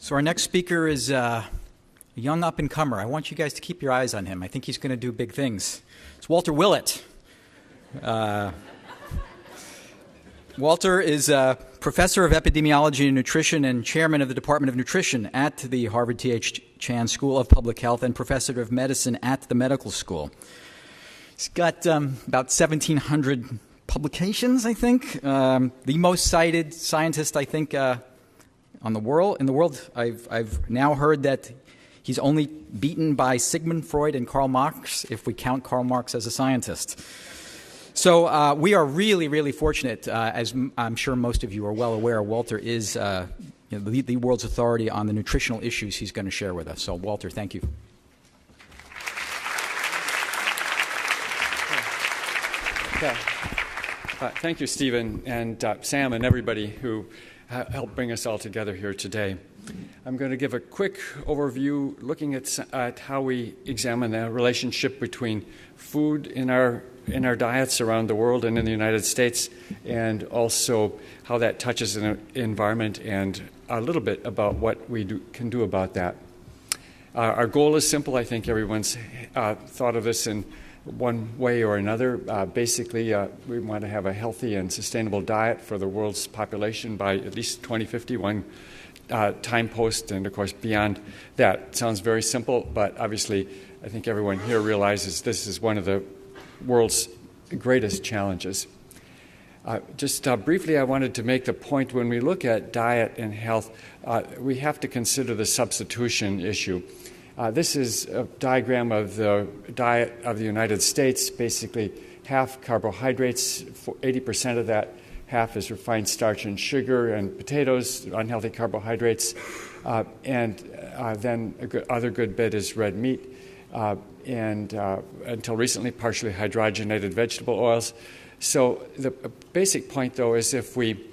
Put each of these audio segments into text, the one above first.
So our next speaker is a young up-and-comer. I want you guys to keep your eyes on him. I think he's going to do big things. It's Walter Willett. Walter is a professor of epidemiology and nutrition and chairman of the Department of Nutrition at the Harvard T.H. Chan School of Public Health and professor of medicine at the medical school. He's got about 1,700 publications, I think. The most cited scientist, I think, in the world. I've now heard that he's only beaten by Sigmund Freud and Karl Marx, if we count Karl Marx as a scientist. So we are really, really fortunate, as I'm sure most of you are well aware. Walter is the world's authority on the nutritional issues he's going to share with us. So, Walter, thank you. Okay. Thank you, Stephen, and Sam, and everybody who helped bring us all together here today. I'm going to give a quick overview looking at how we examine the relationship between food in our diets around the world and in the United States, and also how that touches the environment, and a little bit about what we can do about that. Our goal is simple. I think everyone's thought of this in one way or another. Basically, we want to have a healthy and sustainable diet for the world's population by at least 2051 time post, and of course beyond that. Sounds very simple, but obviously I think everyone here realizes this is one of the world's greatest challenges. Just briefly, I wanted to make the point, when we look at diet and health, we have to consider the substitution issue. This is a diagram of the diet of the United States. Basically, half carbohydrates, 80% of that, half is refined starch and sugar and potatoes, unhealthy carbohydrates, and then other good bit is red meat, and until recently, partially hydrogenated vegetable oils. So the basic point, though, is if we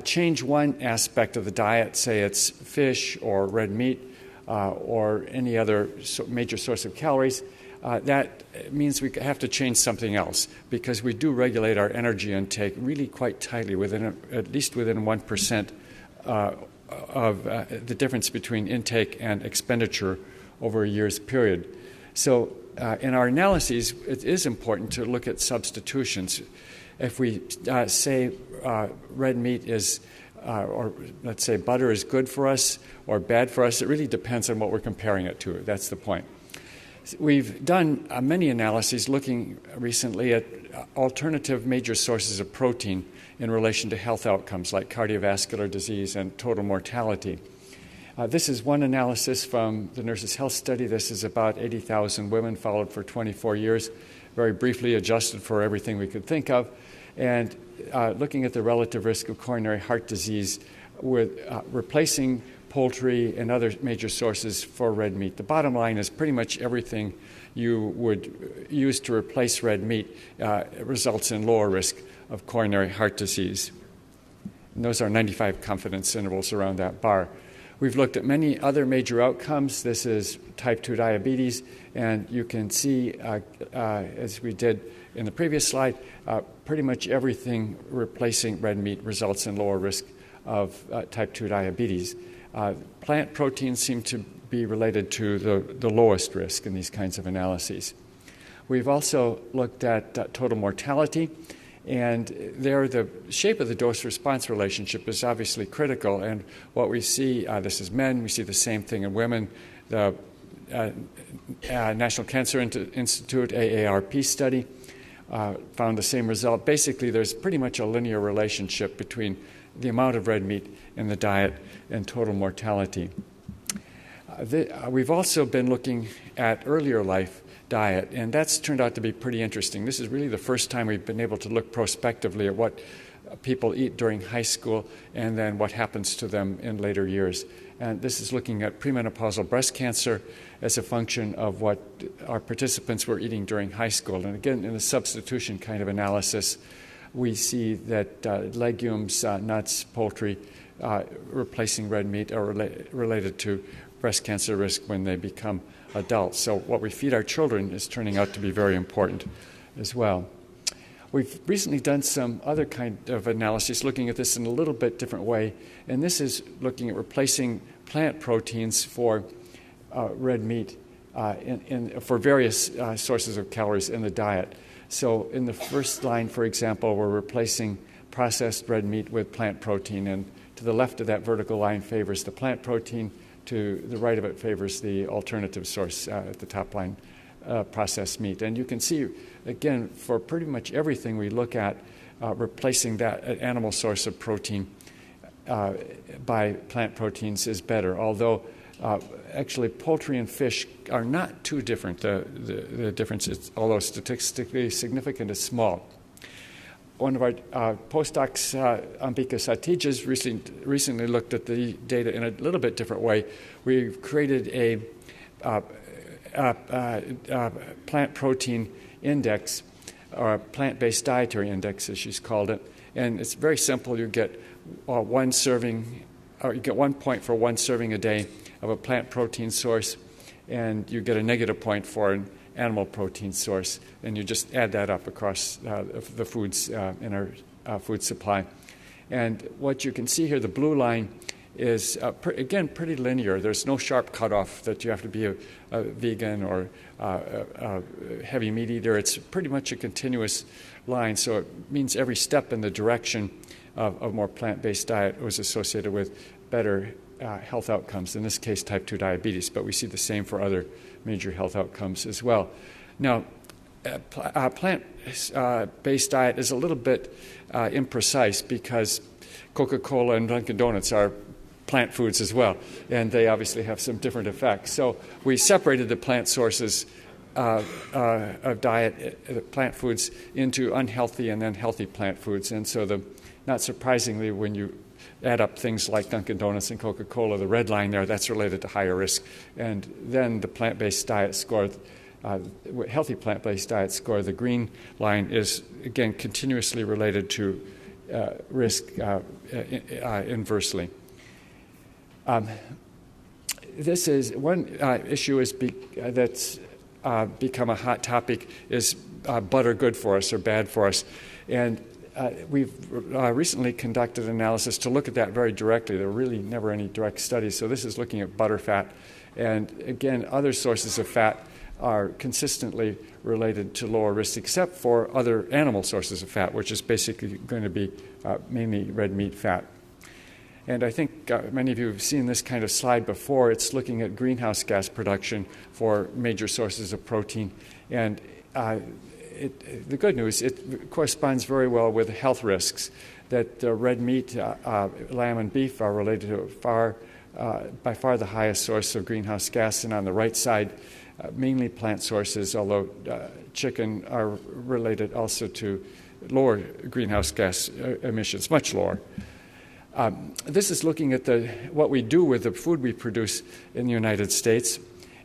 change one aspect of the diet, say it's fish or red meat, or any other major source of calories, that means we have to change something else, because we do regulate our energy intake really quite tightly, at least within 1% of the difference between intake and expenditure over a year's period. So in our analyses, it is important to look at substitutions. If we say red meat is or let's say butter is good for us or bad for us, it really depends on what we're comparing it to. That's the point. We've done many analyses looking recently at alternative major sources of protein in relation to health outcomes like cardiovascular disease and total mortality. This is one analysis from the Nurses' Health Study. This is about 80,000 women followed for 24 years, very briefly adjusted for everything we could think of, and looking at the relative risk of coronary heart disease with replacing poultry and other major sources for red meat. The bottom line is pretty much everything you would use to replace red meat results in lower risk of coronary heart disease. And those are 95 confidence intervals around that bar. We've looked at many other major outcomes. This is type 2 diabetes, and you can see, as we did in the previous slide, pretty much everything replacing red meat results in lower risk of type 2 diabetes. Plant proteins seem to be related to the lowest risk in these kinds of analyses. We've also looked at total mortality, and there the shape of the dose-response relationship is obviously critical. And what we see, this is men, we see the same thing in women. The National Cancer Institute AARP study found the same result. Basically, there's pretty much a linear relationship between the amount of red meat in the diet and total mortality. We've also been looking at earlier life diet, and that's turned out to be pretty interesting. This is really the first time we've been able to look prospectively at what people eat during high school and then what happens to them in later years. And this is looking at premenopausal breast cancer as a function of what our participants were eating during high school. And again, in a substitution kind of analysis, we see that legumes, nuts, poultry, replacing red meat are related to breast cancer risk when they become adults. So what we feed our children is turning out to be very important as well. We've recently done some other kind of analysis looking at this in a little bit different way, and this is looking at replacing plant proteins for red meat for various sources of calories in the diet. So in the first line, for example, we're replacing processed red meat with plant protein, and to the left of that vertical line favors the plant protein, to the right of it favors the alternative source at the top line, processed meat. And you can see, again, for pretty much everything we look at, replacing that animal source of protein by plant proteins is better, although actually poultry and fish are not too different. The difference, although statistically significant, is small. One of our postdocs, Ambika Satijas, recently looked at the data in a little bit different way. We've created a plant protein index, or plant-based dietary index, as she's called it. And it's very simple. You get 1 serving, or you get 1 point for 1 serving a day of a plant protein source, and you get a negative point for an animal protein source, and you just add that up across the foods in our food supply. And what you can see here, the blue line, is, again, pretty linear. There's no sharp cutoff that you have to be a vegan or a heavy meat eater. It's pretty much a continuous line, so it means every step in the direction of more plant-based diet was associated with better health outcomes, in this case type 2 diabetes, but we see the same for other major health outcomes as well. Now, plant-based diet is a little bit imprecise because Coca-Cola and Dunkin' Donuts are plant foods as well, and they obviously have some different effects. So we separated the plant sources of diet, plant foods, into unhealthy and then healthy plant foods. And so not surprisingly, when you add up things like Dunkin' Donuts and Coca-Cola, the red line there, that's related to higher risk. And then the plant-based diet score, healthy plant-based diet score, the green line is, again, continuously related to risk inversely. This is one issue that's become a hot topic is butter good for us or bad for us? And we've recently conducted an analysis to look at that very directly. There were really never any direct studies, so this is looking at butter fat. And again, other sources of fat are consistently related to lower risk, except for other animal sources of fat, which is basically going to be mainly red meat fat. And I think many of you have seen this kind of slide before. It's looking at greenhouse gas production for major sources of protein. And the good news, it corresponds very well with health risks, that red meat, lamb and beef are related to by far the highest source of greenhouse gas. And on the right side, mainly plant sources, although chicken are related also to lower greenhouse gas emissions, much lower. This is looking at what we do with the food we produce in the United States.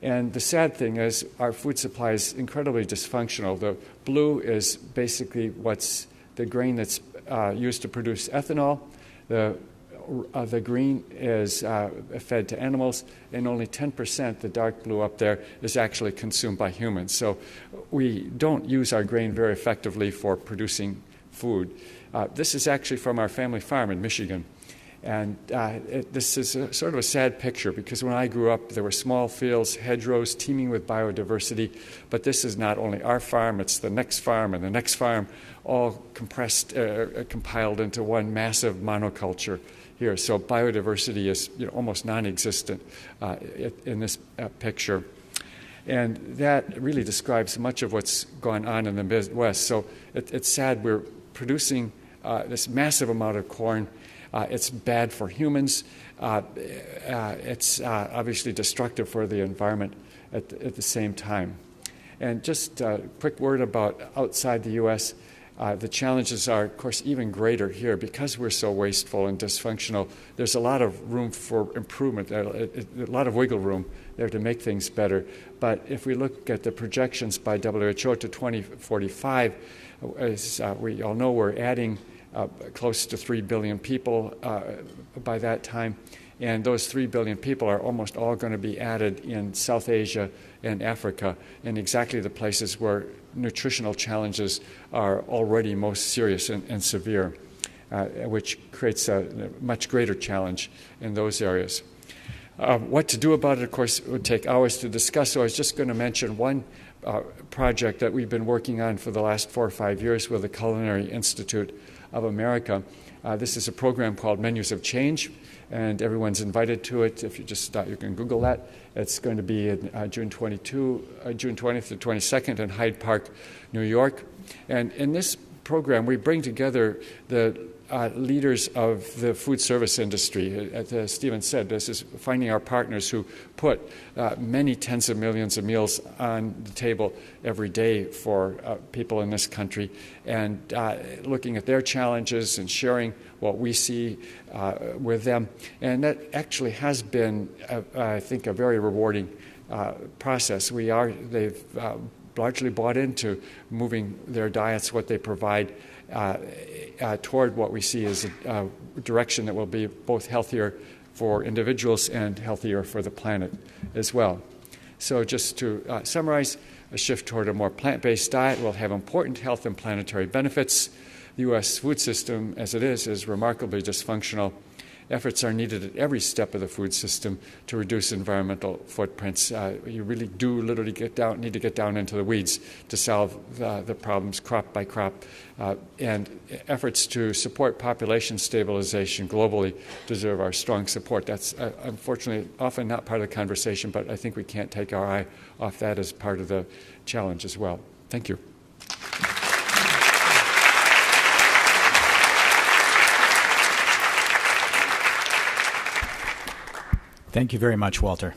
And the sad thing is our food supply is incredibly dysfunctional. The blue is basically what's the grain that's used to produce ethanol. The green is fed to animals, and only 10%, the dark blue up there, is actually consumed by humans. So we don't use our grain very effectively for producing food. This is actually from our family farm in Michigan. And this is sort of a sad picture because when I grew up, there were small fields, hedgerows teeming with biodiversity. But this is not only our farm, it's the next farm and the next farm, all compiled into one massive monoculture here. So biodiversity is almost non-existent in this picture. And that really describes much of what's going on in the Midwest. So it's sad we're producing this massive amount of corn. It's bad for humans. It's obviously destructive for the environment at the same time. And just a quick word about outside the U.S. The challenges are, of course, even greater here because we're so wasteful and dysfunctional. There's a lot of room for improvement, a lot of wiggle room there to make things better. But if we look at the projections by WHO to 2045, as we all know, we're adding close to 3 billion people by that time. And those 3 billion people are almost all going to be added in South Asia and Africa, in exactly the places where nutritional challenges are already most serious and severe, which creates a much greater challenge in those areas. What to do about it, of course, would take hours to discuss, so I was just going to mention one project that we've been working on for the last 4 or 5 years with the Culinary Institute of America. This is a program called Menus of Change, and everyone's invited to it. If you just you can Google that. It's going to be in June 20th to 22nd in Hyde Park, New York. And in this program, we bring together the leaders of the food service industry. As Stephen said, this is finding our partners who put many tens of millions of meals on the table every day for people in this country, and looking at their challenges and sharing what we see with them. And that actually has been, I think, a very rewarding process. They've largely bought into moving their diets, what they provide, toward what we see as a direction that will be both healthier for individuals and healthier for the planet as well. So just to summarize, a shift toward a more plant-based diet will have important health and planetary benefits. The U.S. food system, as it is remarkably dysfunctional. Efforts are needed at every step of the food system to reduce environmental footprints. You really do literally need to get down into the weeds to solve the problems crop by crop. And efforts to support population stabilization globally deserve our strong support. That's unfortunately often not part of the conversation, but I think we can't take our eye off that as part of the challenge as well. Thank you. Thank you very much, Walter.